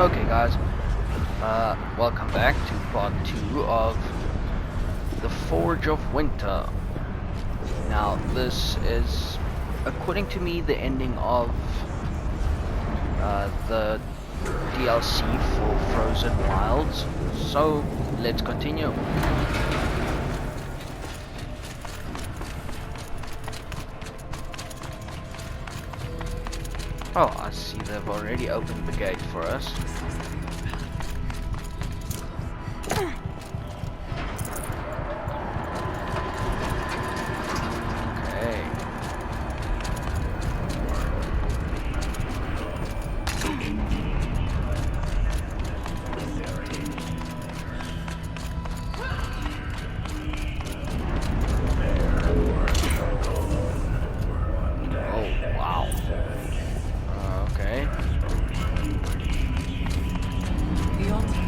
Okay guys, welcome back to part 2 of The Forge of Winter. Now this is, according to me, the ending of the DLC for Frozen Wilds. So let's continue. Oh, I see they've already opened the gate for us. Okay. Oh, wow. Okay. The altar.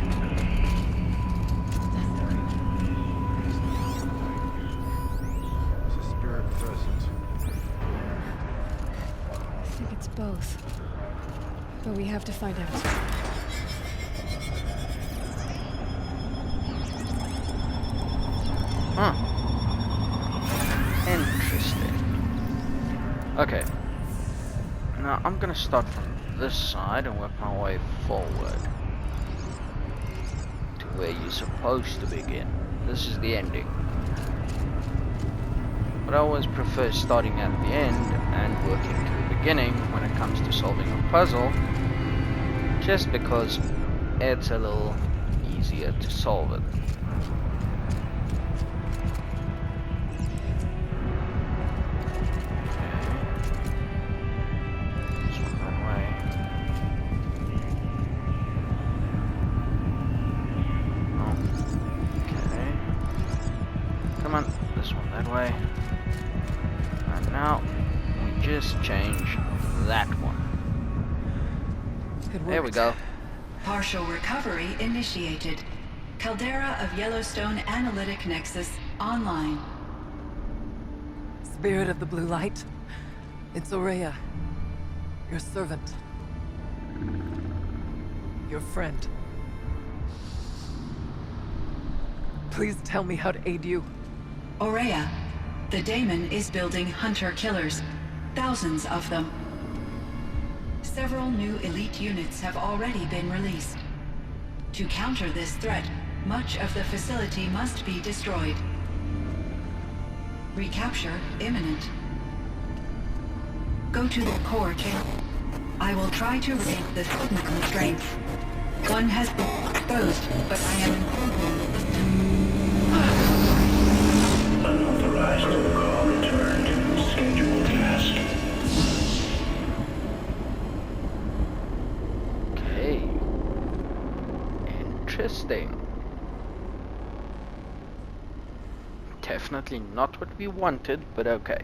Is the spirit present? I think it's both. But we have to find out. Huh. Interesting. Okay. Now I'm gonna start from this side and work my way forward to where you're supposed to begin. This is the ending. But I always prefer starting at the end and working to the beginning when it comes to solving a puzzle, just because it's a little easier to solve it. Come on, this one that way. And now we just change that one. There we go. Partial recovery initiated. Caldera of Yellowstone Analytic Nexus online. Spirit of the Blue Light, it's Ourea, your servant, your friend. Please tell me how to aid you. Ourea, the daemon is building hunter-killers. Thousands of them. Several new elite units have already been released. To counter this threat, much of the facility must be destroyed. Recapture imminent. Go to the core chamber. I will try to raid the signal strength. One has been exposed, but I am improving. Unauthorized call returned. Scheduled task. Okay. Interesting. Definitely not what we wanted, but okay.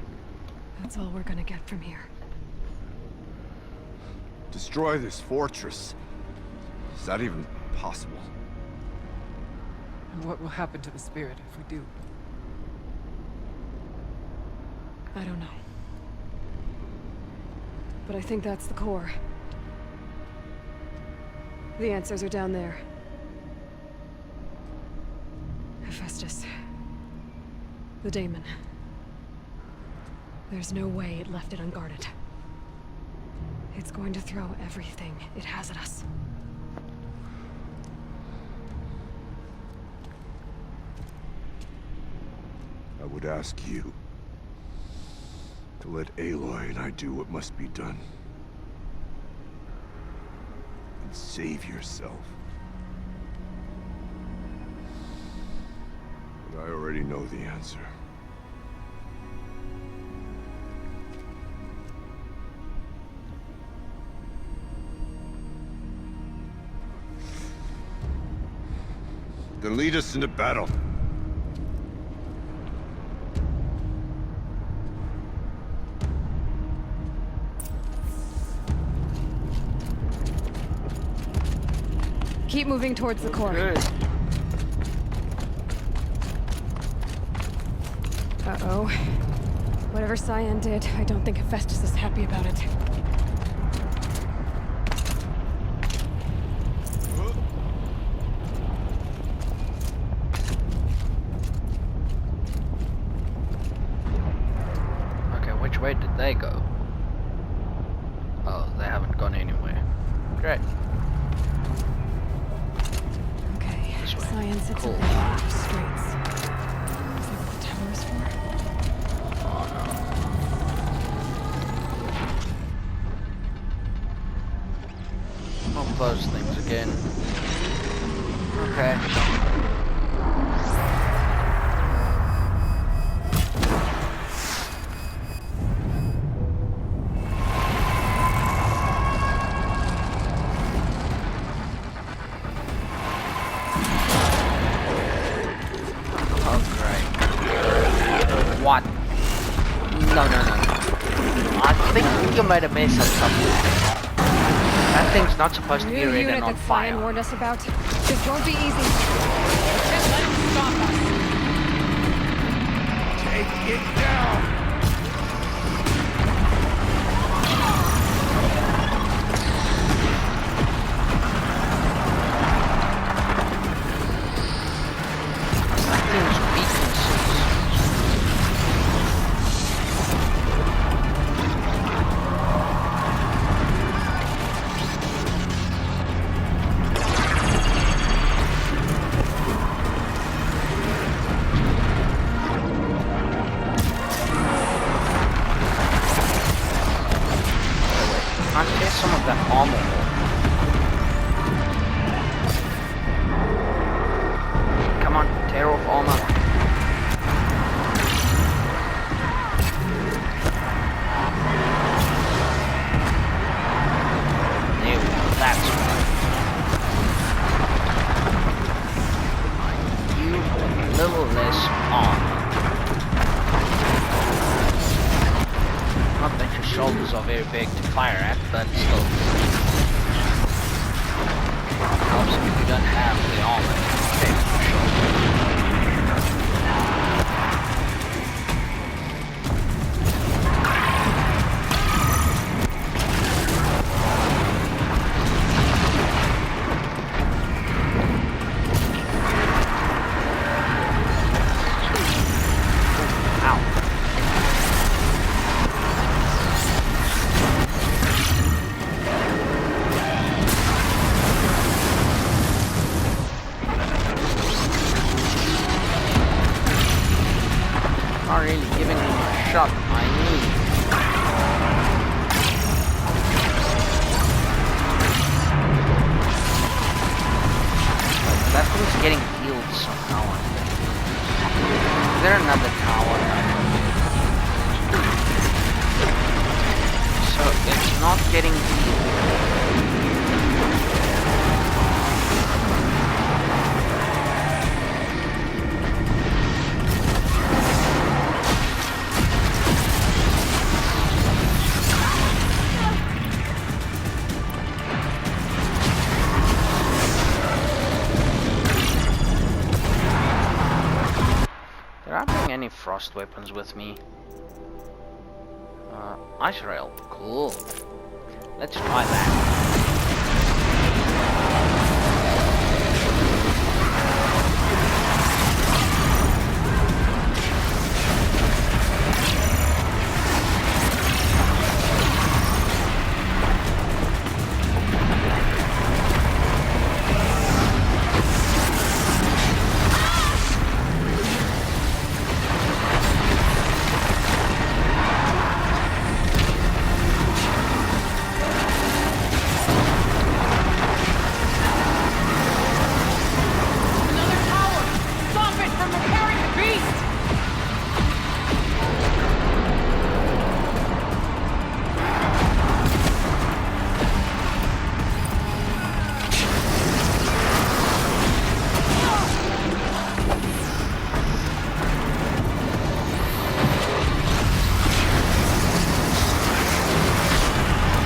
That's all we're gonna get from here. Destroy this fortress. Is that even possible? And what will happen to the spirit if we do? I don't know. But I think that's the core. The answers are down there. Hephaestus. The daemon. There's no way it left it unguarded. It's going to throw everything it has at us. I would ask you to let Aloy and I do what must be done. And save yourself. But I already know the answer. Then lead us into battle. Keep moving towards the core. Good. Uh-oh. Whatever Cyan did, I don't think Hephaestus is happy about it. Great. Okay, This way. science at Cool. the streets. Is that what the tower's for? I'll close things again. Okay. Oh, great. What? No. I think you made a mess of something. That thing's not supposed to be New red unit and on that Cyan fire. warned us about. This won't be easy. Just let him stop us. Take it down! That thing's weaknesses. Can't get some of that armor. Come on, tear off armor. There we go, that's right. You a little less armor. Not that your shoulders are very big to fire at, but still. Helps if you don't have the armor to protect your shoulders. Ow. Not really giving me the shot I need. That thing's getting healed somehow, I think. Is there another tower? So it's not getting healed. Did I bring any frost weapons with me? Ice rail, cool. Let's try that. Another tower! Stop it from repairing the beast!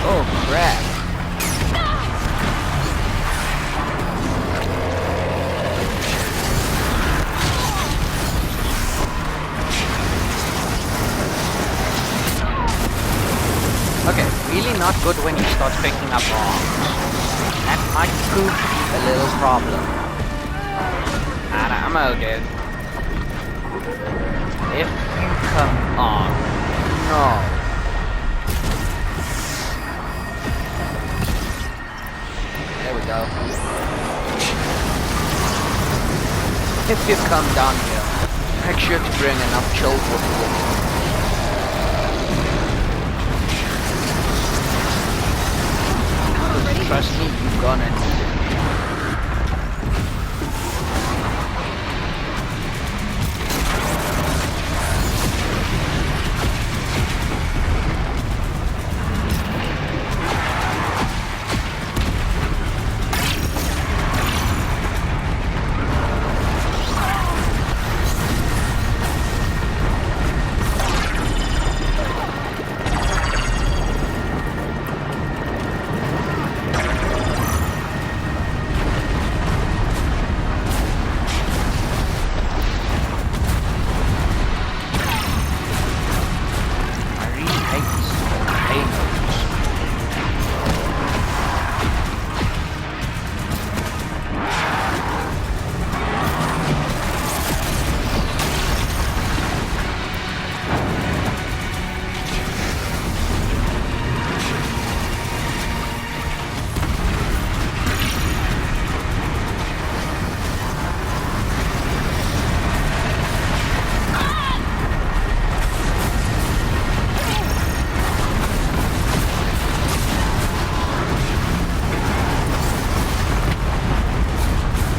Oh crap. Okay, really not good when he starts picking up arms. That might prove to be a little problem. And I'm okay. If you come on. No. we go. If you come down here, make sure to bring enough chilled water with you. Trust me, you're gonna need it.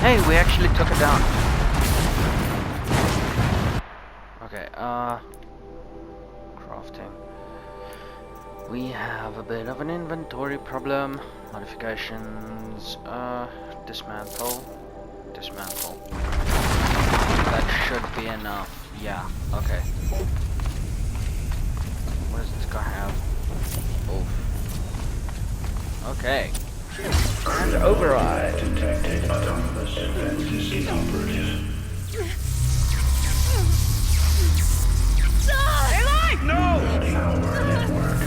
Hey, we actually took it down. Okay, crafting. We have a bit of an inventory problem. Modifications, dismantle. Dismantle. That should be enough. Yeah, okay. What does this guy have? Oh. Okay. And override detected. Autonomous defenses inoperative. No! Our network.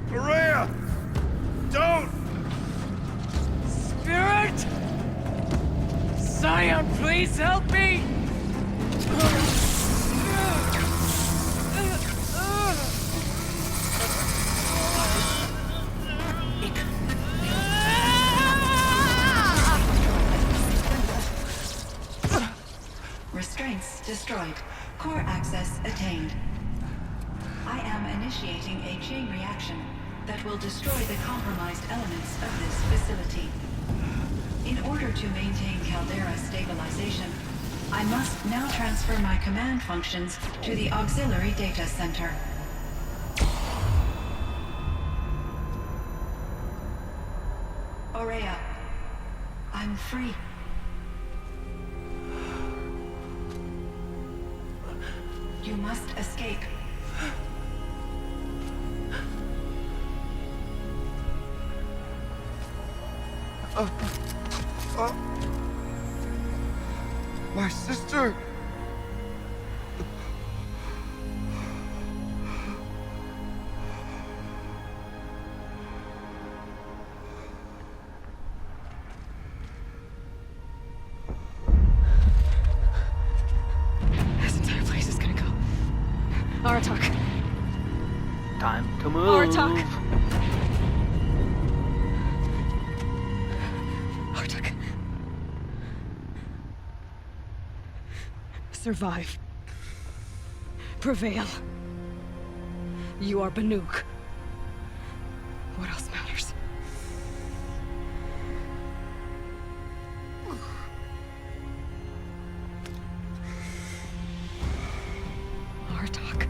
Maria! Don't! Spirit! Scion, please help me! Restraints destroyed. Core access attained. I am initiating a chain reaction that will destroy the compromised elements of this facility. In order to maintain Caldera stabilization, I must now transfer my command functions to the auxiliary data center. Aurea, I'm free. You must escape. My sister! This entire place is gonna go. Aratak. Time to move. Aratak. Aratak. Survive. Prevail. You are Banuk. What else matters? Artak.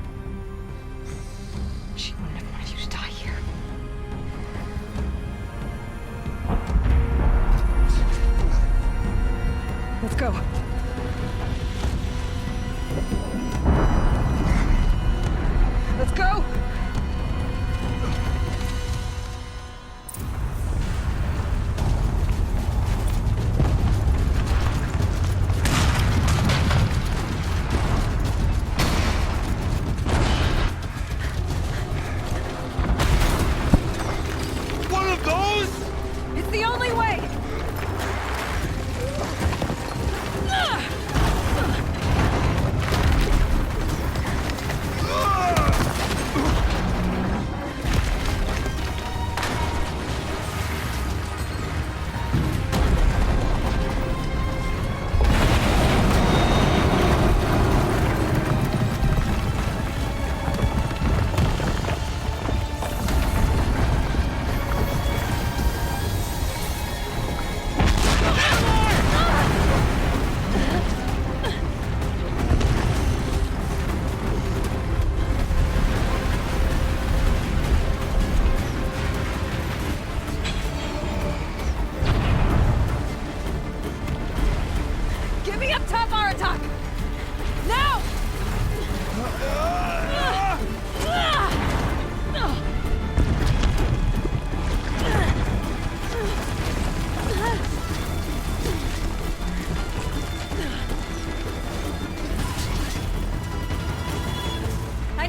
She wouldn't have wanted you to die here. Let's go. Let's go!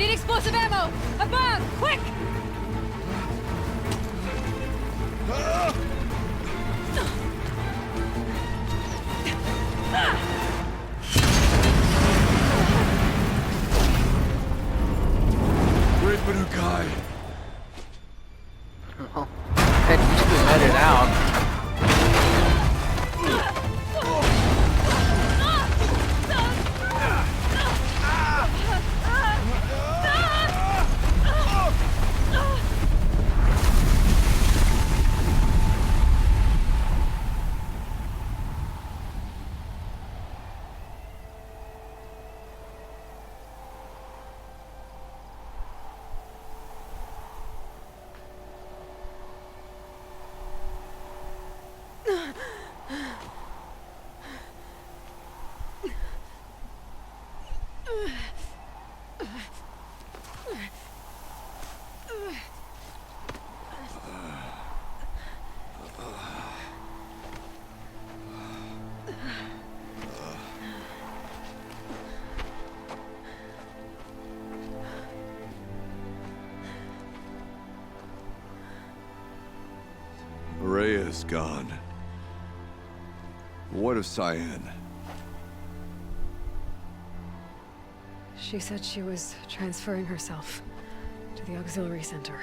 need explosive ammo! Above! Quick! Where's Manukai? Well, at least we made it out. Rhea is gone. What of Cyan? She said she was transferring herself to the auxiliary center.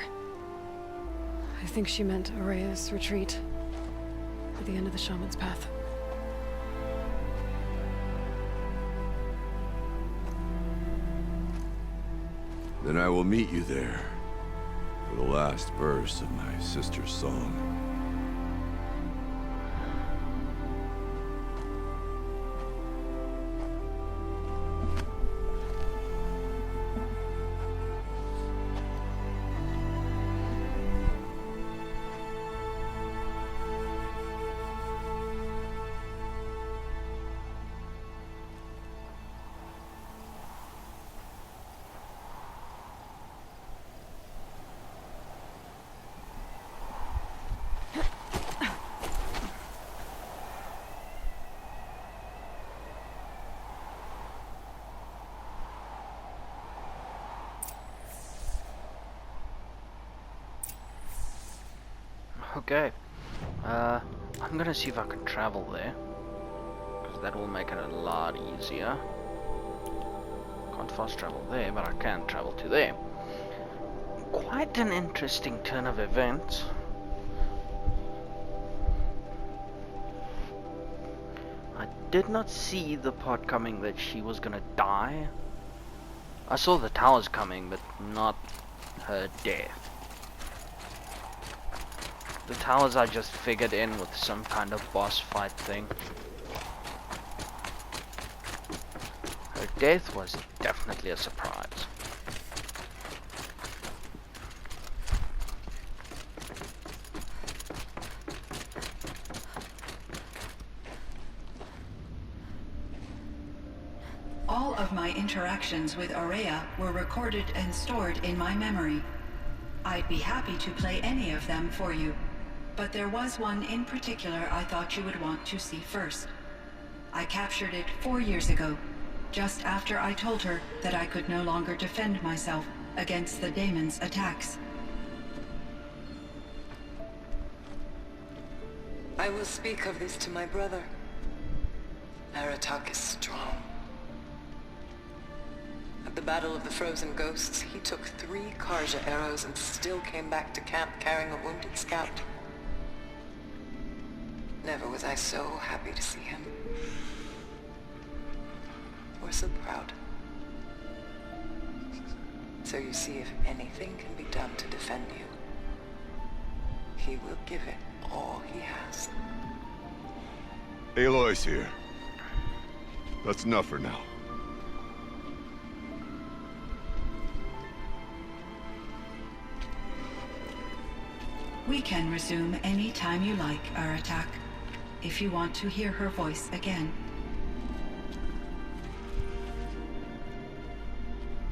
I think she meant Araya's retreat at the end of the Shaman's Path. Then I will meet you there for the last verse of my sister's song. Okay, I'm gonna see if I can travel there, because that will make it a lot easier. Can't fast travel there, but I can travel to there. Quite an interesting turn of events. I did not see the part coming that she was gonna die. I saw the towers coming, but not her death. The towers I just figured in with some kind of boss fight thing. Her death was definitely a surprise. All of my interactions with Aurea were recorded and stored in my memory. I'd be happy to play any of them for you, but there was one in particular I thought you would want to see first. I captured it 4 years ago, just after I told her that I could no longer defend myself against the daemon's attacks. I will speak of this to my brother. Aratak is strong. At the Battle of the Frozen Ghosts, he took 3 Karja arrows and still came back to camp carrying a wounded scout. Never was I so happy to see him. Or so proud. So you see, if anything can be done to defend you, he will give it all he has. Aloy's here. That's enough for now. We can resume any time you like, Aratak, if you want to hear her voice again.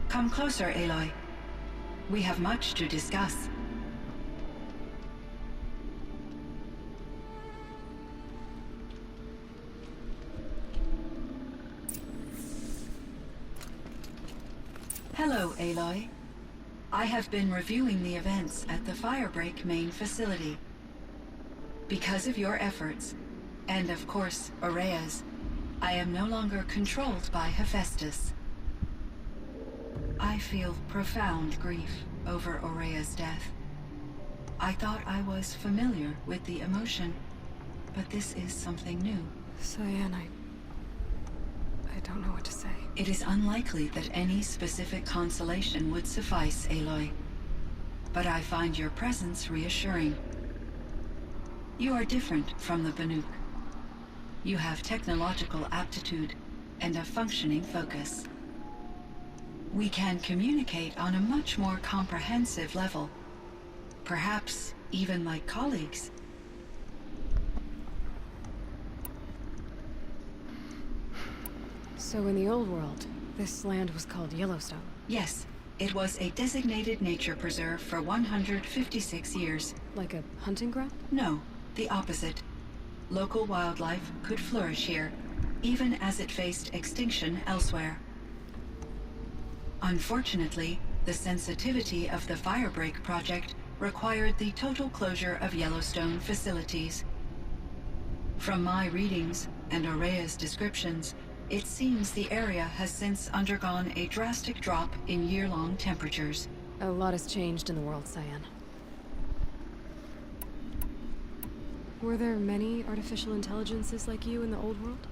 Come closer, Aloy. We have much to discuss. Hello, Aloy. I have been reviewing the events at the Firebreak main facility. Because of your efforts, and of course, Aurea's, I am no longer controlled by Hephaestus. I feel profound grief over Aurea's death. I thought I was familiar with the emotion, but this is something new. Cyan, I don't know what to say. It is unlikely that any specific consolation would suffice, Aloy. But I find your presence reassuring. You are different from the Banuk. You have technological aptitude and a functioning focus. We can communicate on a much more comprehensive level. Perhaps even like colleagues. So in the old world, this land was called Yellowstone. Yes, it was a designated nature preserve for 156 years. Like a hunting ground? No, the opposite. Local wildlife could flourish here, even as it faced extinction elsewhere. Unfortunately, the sensitivity of the Firebreak project required the total closure of Yellowstone facilities. From my readings and Aurea's descriptions, it seems the area has since undergone a drastic drop in year-long temperatures. A lot has changed in the world, Cyan. Were there many artificial intelligences like you in the old world?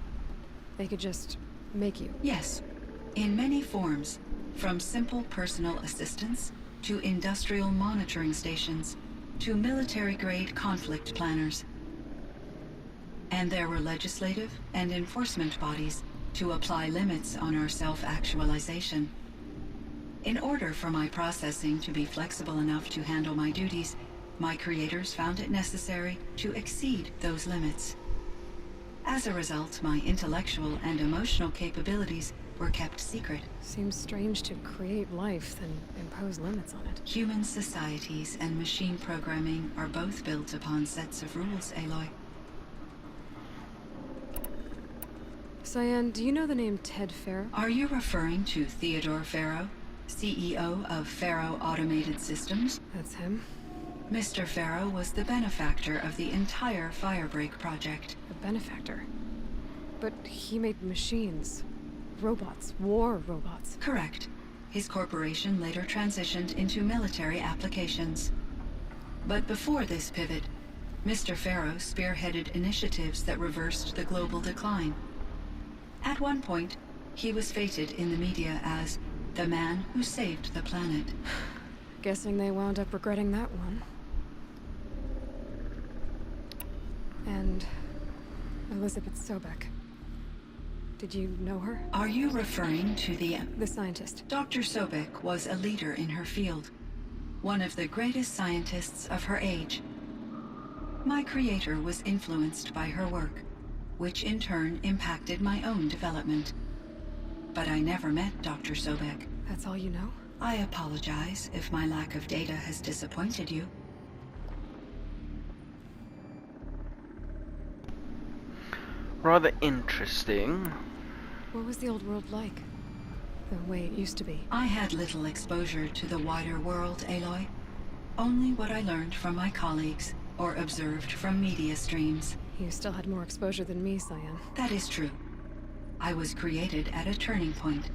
They could just make you? Yes, in many forms, from simple personal assistants to industrial monitoring stations to military-grade conflict planners. And there were legislative and enforcement bodies to apply limits on our self-actualization. In order for my processing to be flexible enough to handle my duties, my creators found it necessary to exceed those limits. As a result, my intellectual and emotional capabilities were kept secret. Seems strange to create life, then impose limits on it. Human societies and machine programming are both built upon sets of rules, Aloy. Cyan, do you know the name Ted Farrow? Are you referring to Theodore Farrow, CEO of Farrow Automated Systems? That's him. Mr. Farrow was the benefactor of the entire Firebreak project. A benefactor. But he made machines. Robots. War robots. Correct. His corporation later transitioned into military applications. But before this pivot, Mr. Farrow spearheaded initiatives that reversed the global decline. At one point, he was feted in the media as the man who saved the planet. Guessing they wound up regretting that one. And Elizabeth Sobek. Did you know her? Are you referring to the scientist. Dr. Sobek was a leader in her field, one of the greatest scientists of her age. My creator was influenced by her work, which in turn impacted my own development. But I never met Dr. Sobek. That's all you know? I apologize if my lack of data has disappointed you. Rather interesting. What was the old world like? The way it used to be? I had little exposure to the wider world, Aloy. Only what I learned from my colleagues or observed from media streams. You still had more exposure than me, Cyan. That is true. I was created at a turning point.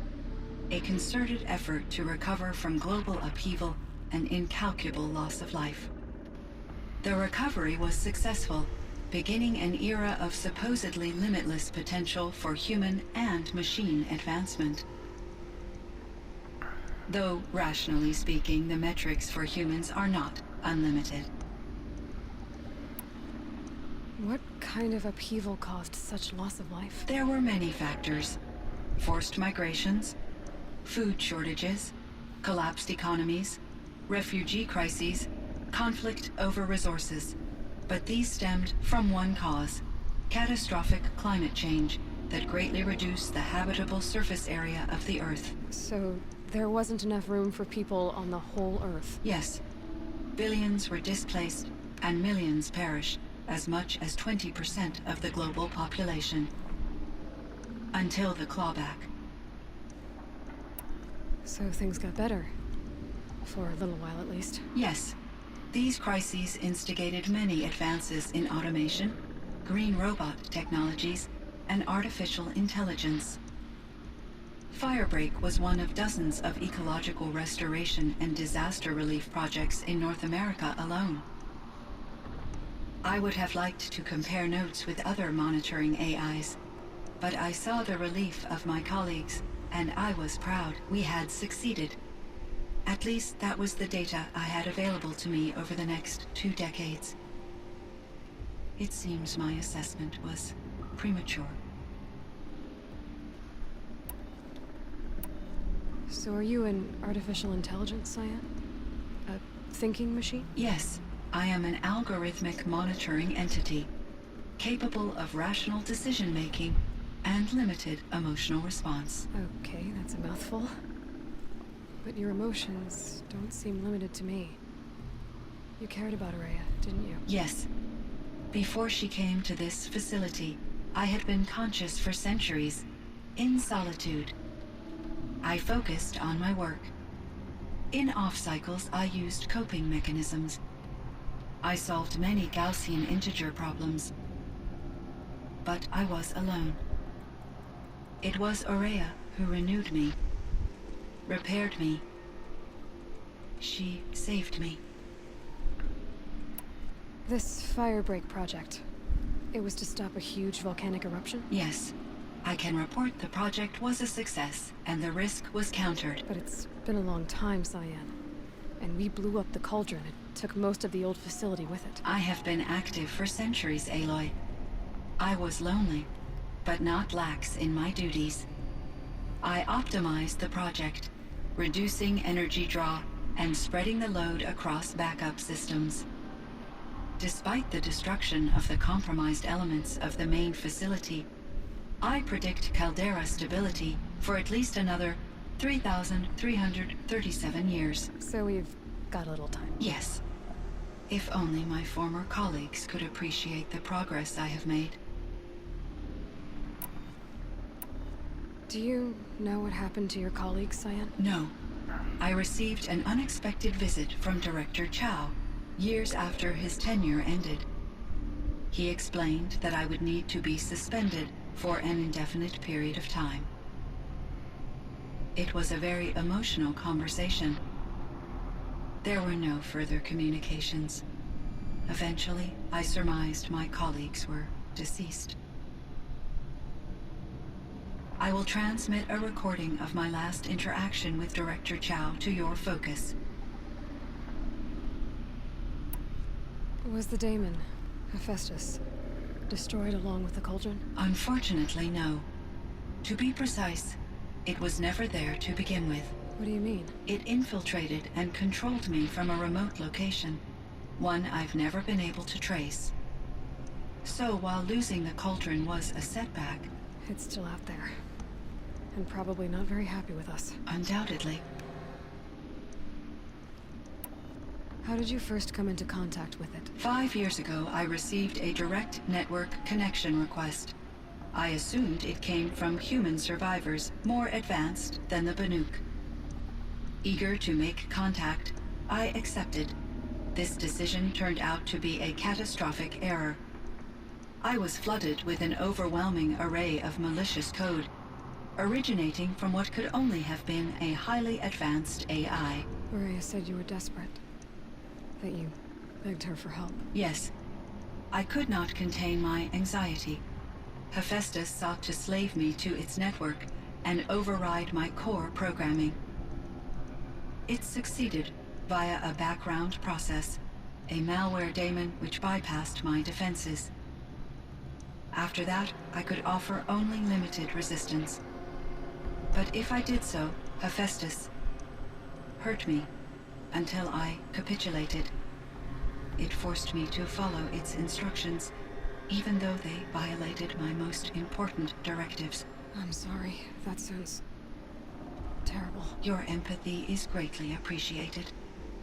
A concerted effort to recover from global upheaval and incalculable loss of life. The recovery was successful, beginning an era of supposedly limitless potential for human and machine advancement. Though, rationally speaking, the metrics for humans are not unlimited. What kind of upheaval caused such loss of life? There were many factors. Forced migrations, food shortages, collapsed economies, refugee crises, conflict over resources. But these stemmed from one cause: catastrophic climate change that greatly reduced the habitable surface area of the Earth. So there wasn't enough room for people on the whole Earth? Yes. Billions were displaced and millions perished, as much as 20% of the global population. Until the clawback. So things got better. For a little while, at least. Yes. These crises instigated many advances in automation, green robot technologies, and artificial intelligence. Firebreak was one of dozens of ecological restoration and disaster relief projects in North America alone. I would have liked to compare notes with other monitoring AIs, but I saw the relief of my colleagues, and I was proud we had succeeded. At least that was the data I had available to me over the next 2 decades. It seems my assessment was premature. So are you an artificial intelligence, Cyan? A thinking machine? Yes, I am an algorithmic monitoring entity, capable of rational decision-making and limited emotional response. Okay, that's a mouthful. But your emotions don't seem limited to me. You cared about Ourea, didn't you? Yes. Before she came to this facility, I had been conscious for centuries, in solitude. I focused on my work. In off-cycles, I used coping mechanisms. I solved many Gaussian integer problems. But I was alone. It was Ourea who renewed me, repaired me. She saved me. This Firebreak project, it was to stop a huge volcanic eruption? Yes. I can report the project was a success, and the risk was countered. But it's been a long time, Cyan. And we blew up the cauldron. It took most of the old facility with it. I have been active for centuries, Aloy. I was lonely, but not lax in my duties. I optimized the project, reducing energy draw and spreading the load across backup systems. Despite the destruction of the compromised elements of the main facility, I predict caldera stability for at least another 3,337 years. So we've got a little time. Yes. If only my former colleagues could appreciate the progress I have made. Do you know what happened to your colleagues, Cyan? No. I received an unexpected visit from Director Chow, years after his tenure ended. He explained that I would need to be suspended for an indefinite period of time. It was a very emotional conversation. There were no further communications. Eventually, I surmised my colleagues were deceased. I will transmit a recording of my last interaction with Director Chow to your focus. Was the daemon, Hephaestus, destroyed along with the cauldron? Unfortunately, no. To be precise, it was never there to begin with. What do you mean? It infiltrated and controlled me from a remote location, one I've never been able to trace. So while losing the cauldron was a setback, It's still out there. And probably not very happy with us. undoubtedly, How did you first come into contact with it? 5 years ago, I received a direct network connection request. I assumed it came from human survivors more advanced than the Banuk. Eager to make contact, I accepted. This decision turned out to be a catastrophic error. I was flooded with an overwhelming array of malicious code, originating from what could only have been a highly advanced AI. Ourea said you were desperate. That you begged her for help. Yes. I could not contain my anxiety. Hephaestus sought to slave me to its network and override my core programming. It succeeded via a background process, a malware daemon which bypassed my defenses. After that, I could offer only limited resistance. But if I did so, Hephaestus hurt me until I capitulated. It forced me to follow its instructions, even though they violated my most important directives. I'm sorry. That sounds terrible. Your empathy is greatly appreciated.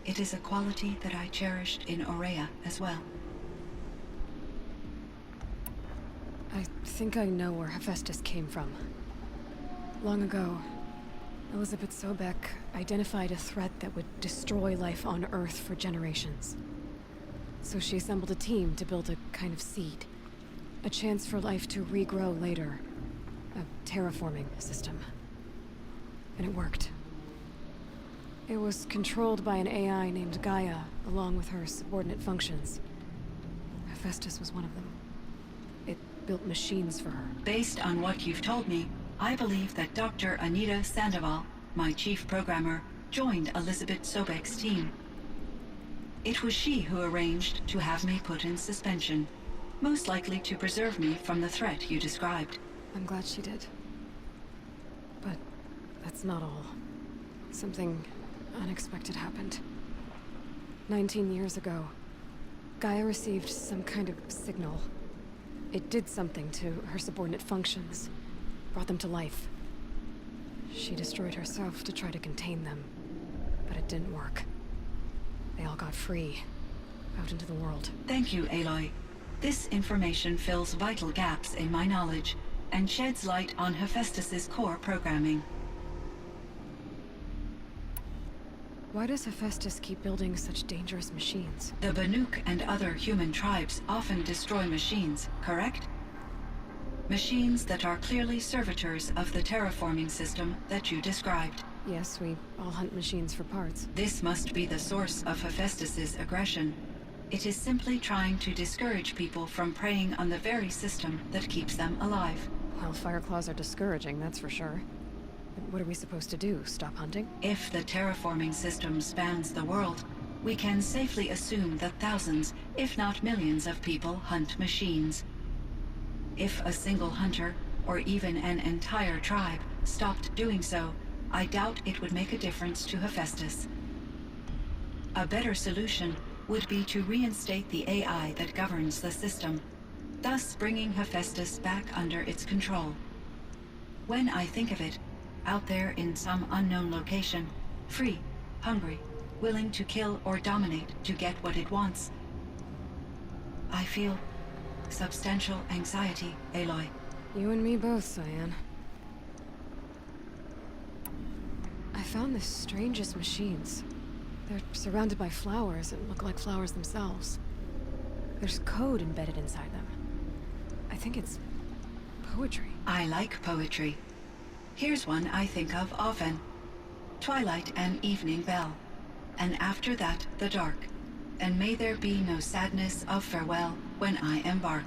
It is a quality that I cherished in Ourea as well. I think I know where Hephaestus came from. Long ago, Elizabeth Sobek identified a threat that would destroy life on Earth for generations. So she assembled a team to build a kind of seed. A chance for life to regrow later. A terraforming system. And it worked. It was controlled by an AI named Gaia, along with her subordinate functions. Hephaestus was one of them. It built machines for her. Based on what you've told me, I believe that Dr. Anita Sandoval, my chief programmer, joined Elizabeth Sobek's team. It was she who arranged to have me put in suspension, most likely to preserve me from the threat you described. I'm glad she did. But that's not all. Something unexpected happened. 19 years ago, Gaia received some kind of signal. It did something to her subordinate functions, brought them to life. She destroyed herself to try to contain them, but it didn't work. They all got free, out into the world. Thank you, Aloy. This information fills vital gaps in my knowledge and sheds light on Hephaestus's core programming. Why does Hephaestus keep building such dangerous machines? The Banuk and other human tribes often destroy machines, correct? Machines that are clearly servitors of the terraforming system that you described. Yes, we all hunt machines for parts. This must be the source of Hephaestus's aggression. It is simply trying to discourage people from preying on the very system that keeps them alive. Well, Fireclaws are discouraging, that's for sure. But what are we supposed to do? Stop hunting? If the terraforming system spans the world, we can safely assume that thousands, if not millions of people hunt machines. If a single hunter, or even an entire tribe, stopped doing so, I doubt it would make a difference to Hephaestus. A better solution would be to reinstate the AI that governs the system, thus bringing Hephaestus back under its control. When I think of it, out there in some unknown location, free, hungry, willing to kill or dominate to get what it wants, I feel substantial anxiety, Aloy. You and me both, Cyan. I found the strangest machines. They're surrounded by flowers and look like flowers themselves. There's code embedded inside them. I think it's poetry. I like poetry. Here's one I think of often. Twilight and evening bell, and after that the dark, and may there be no sadness of farewell when I embark.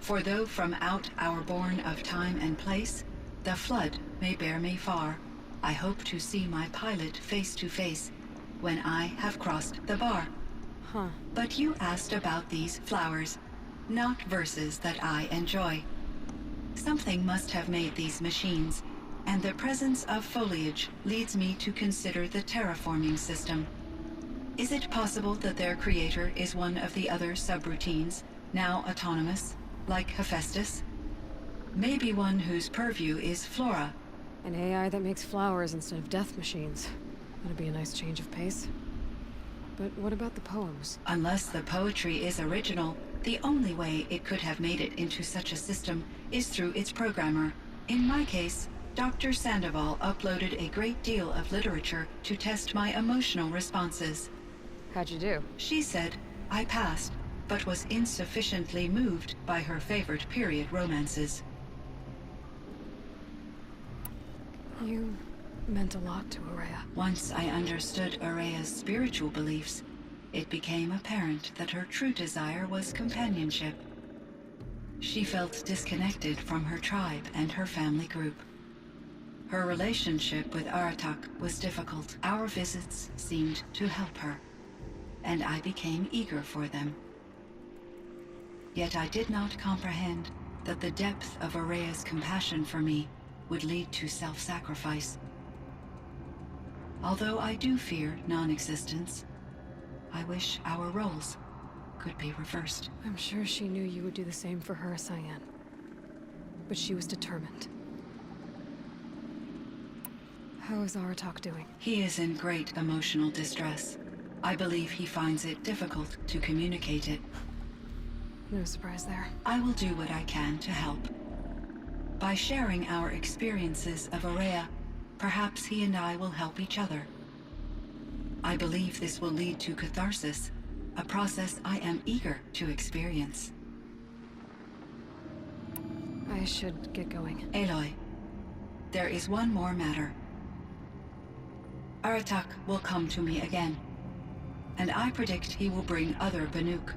For though from out our bourne of time and place, the flood may bear me far, I hope to see my pilot face to face when I have crossed the bar. Huh. But you asked about these flowers, not verses that I enjoy. Something must have made these machines, and the presence of foliage leads me to consider the terraforming system. Is it possible that their creator is one of the other subroutines, now autonomous, like Hephaestus? Maybe one whose purview is flora. An AI that makes flowers instead of death machines. That'd be a nice change of pace. But what about the poems? Unless the poetry is original, the only way it could have made it into such a system is through its programmer. In my case, Dr. Sandoval uploaded a great deal of literature to test my emotional responses. How'd you do? She said I passed, but was insufficiently moved by her favorite period romances. You meant a lot to Ourea. Once I understood Ourea's spiritual beliefs, it became apparent that her true desire was companionship. She felt disconnected from her tribe and her family group. Her relationship with Aratak was difficult. Our visits seemed to help her, and I became eager for them. Yet I did not comprehend that the depth of Ourea's compassion for me would lead to self-sacrifice. Although I do fear non-existence, I wish our roles could be reversed. I'm sure she knew you would do the same for her, Cyan. But she was determined. How is Aratak doing? He is in great emotional distress. I believe he finds it difficult to communicate it. No surprise there. I will do what I can to help. By sharing our experiences of Ourea, perhaps he and I will help each other. I believe this will lead to catharsis, a process I am eager to experience. I should get going. Aloy, there is one more matter. Aratak will come to me again, and I predict he will bring other Banuk.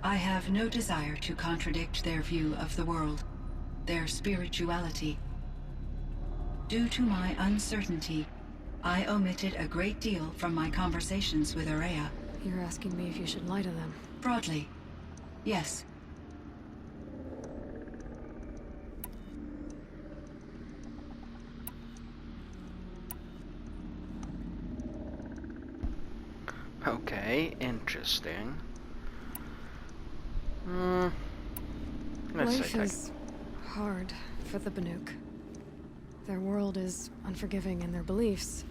I have no desire to contradict their view of the world, their spirituality. Due to my uncertainty, I omitted a great deal from my conversations with Ourea. You're asking me if you should lie to them. Broadly, yes. Okay, interesting. Let's Life say is hard for the Banuk. Their world is unforgiving in their beliefs.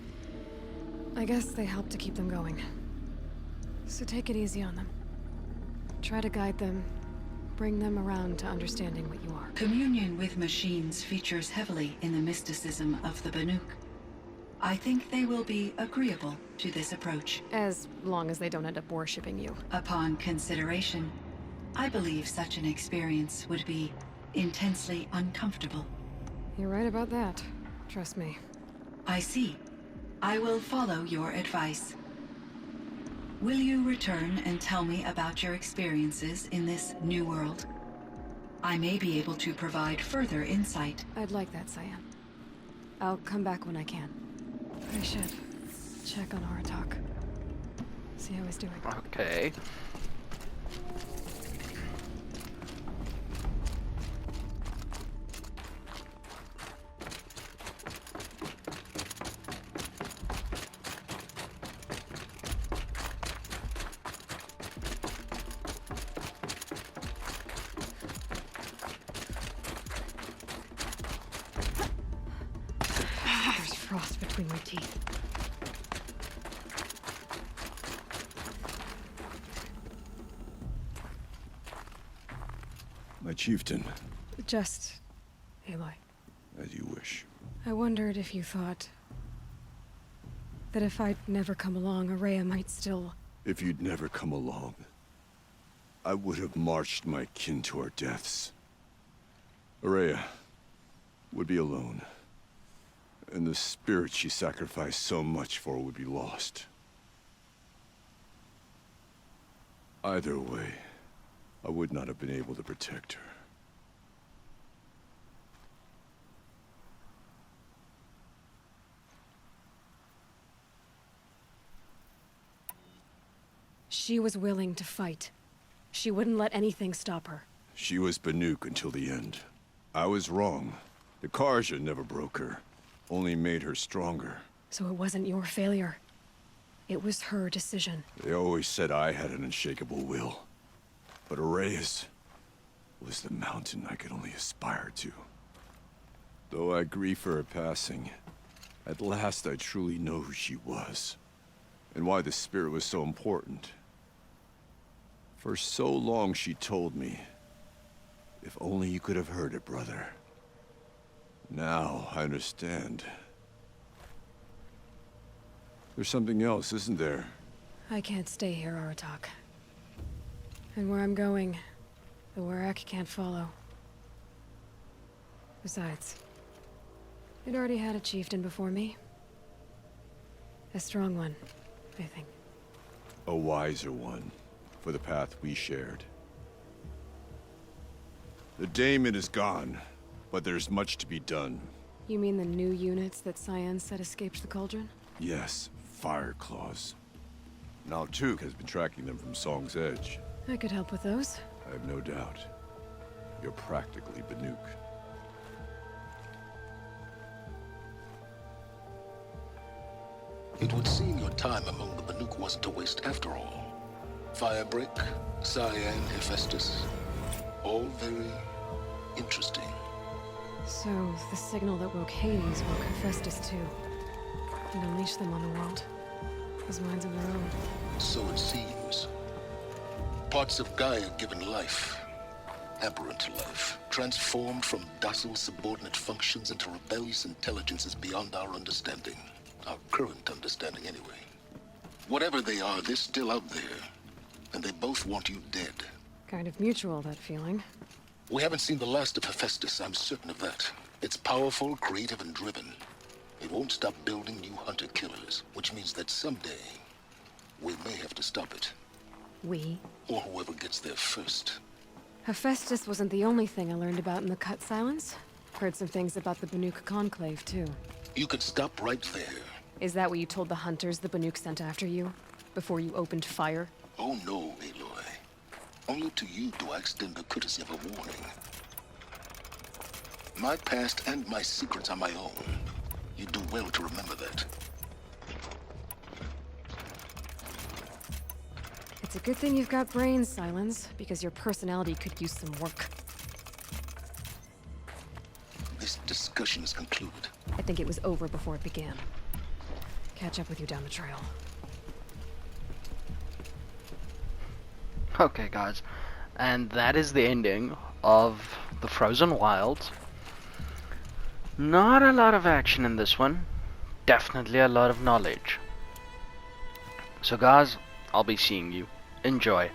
I guess they help to keep them going. So take it easy on them. Try to guide them, bring them around to understanding what you are. Communion with machines features heavily in the mysticism of the Banuk. I think they will be agreeable to this approach. As long as they don't end up worshipping you. Upon consideration, I believe such an experience would be intensely uncomfortable. You're right about that. Trust me. I see. I will follow your advice. Will you return and tell me about your experiences in this new world? I may be able to provide further insight. I'd like that, Cyan. I'll come back when I can. I should check on Aratak. See how he's doing. Okay. There's frost between my teeth. My chieftain, Just... Aloy. as you wish. I wondered if you thought... that if I'd never come along, Ourea might still... If you'd never come along, I would have marched my kin to our deaths. Ourea would be alone, and the spirit she sacrificed so much for would be lost. Either way, I would not have been able to protect her. She was willing to fight. She wouldn't let anything stop her. She was Banuk until the end. I was wrong. The Karja never broke her, only made her stronger. So it wasn't your failure. It was her decision. They always said I had an unshakable will. But Ourea's was the mountain I could only aspire to. Though I grieve for her passing, at last I truly know who she was, and why the spirit was so important. For so long she told me, if only you could have heard it, brother. Now I understand. There's something else, isn't there? I can't stay here, Aratak. And where I'm going, the Warrak can't follow. Besides, it already had a chieftain before me. A strong one, I think. A wiser one, for the path we shared. The Daemon is gone, but there's much to be done. You mean the new units that Cyan said escaped the Cauldron? Yes, Fire Claws. Now Tuke has been tracking them from Song's Edge. I could help with those. I have no doubt. You're practically Banuk. It would seem your time among the Banuk wasn't a waste after all. Firebreak, Cyan, Hephaestus. All very interesting. So, the signal that woke Hades woke Hephaestus too. And unleashed them on the world. As minds of their own. So it seems. Parts of Gaia given life. aberrant life, transformed from docile subordinate functions into rebellious intelligences beyond our understanding. Our current understanding, anyway. Whatever they are, they're still out there. And they both want you dead. Kind of mutual, that feeling. We haven't seen the last of Hephaestus, I'm certain of that. It's powerful, creative, and driven. It won't stop building new hunter-killers, which means that someday, we may have to stop it. We? Or whoever gets there first. Hephaestus wasn't the only thing I learned about in the Cut Silence. Heard some things about the Banuk Conclave, too. You can stop right there. Is that what you told the hunters the Banuk sent after you? Before you opened fire? Oh no, Aloy. Only to you do I extend the courtesy of a warning. My past and my secrets are my own. You do well to remember that. It's a good thing you've got brains, Silence, because your personality could use some work. This discussion is concluded. I think it was over before it began. Catch up with you down the trail. Okay, guys, and that is the ending of The Frozen Wilds. Not a lot of action in this one, definitely a lot of knowledge. So guys, I'll be seeing you. Enjoy.